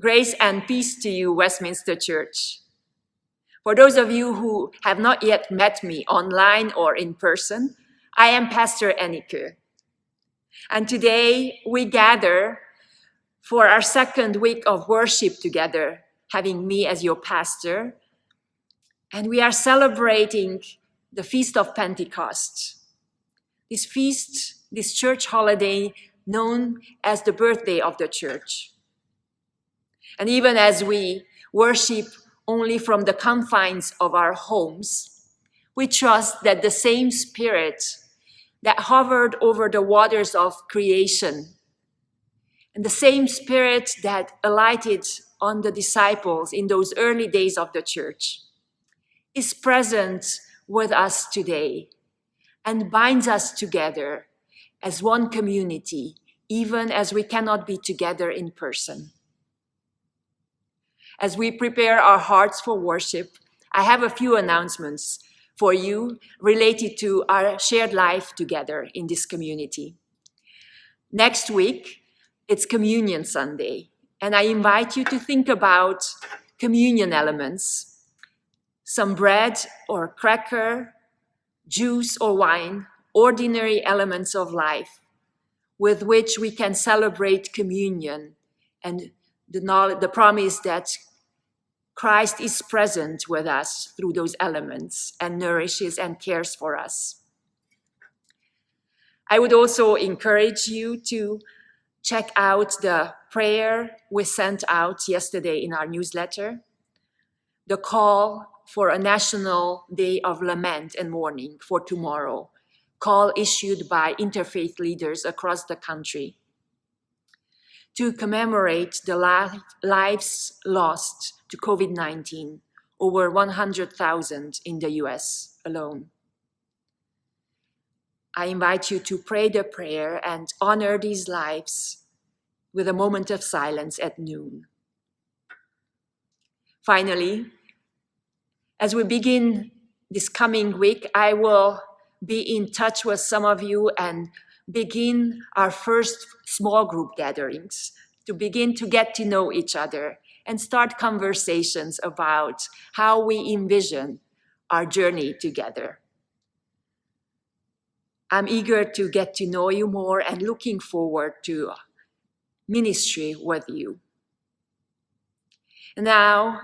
Grace and peace to you, Westminster Church. For those of you who have not yet met me online or in person, I am Pastor Annike. And today we gather for our second week of worship together, having me as your pastor. And we are celebrating the Feast of Pentecost. This feast, this church holiday known as the birthday of the church. And even as we worship only from the confines of our homes, we trust that the same Spirit that hovered over the waters of creation and the same Spirit that alighted on the disciples in those early days of the church is present with us today and binds us together as one community, even as we cannot be together in person. As we prepare our hearts for worship, I have a few announcements for you related to our shared life together in this community. Next week, it's Communion Sunday, and I invite you to think about communion elements, some bread or cracker, juice or wine, ordinary elements of life with which we can celebrate communion and the promise that Christ is present with us through those elements and nourishes and cares for us. I would also encourage you to check out the prayer we sent out yesterday in our newsletter, the call for a national day of lament and mourning for tomorrow, call issued by interfaith leaders across the country to commemorate the lives lost to COVID-19, over 100,000 in the US alone. I invite you to pray the prayer and honor these lives with a moment of silence at noon. Finally, as we begin this coming week, I will be in touch with some of you and begin our first small group gatherings to begin to get to know each other and start conversations about how we envision our journey together. I'm eager to get to know you more and looking forward to ministry with you. Now,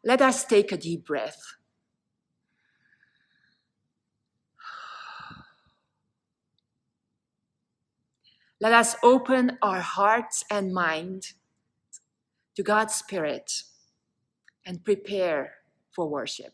let us take a deep breath. Let us open our hearts and mind to God's Spirit and prepare for worship.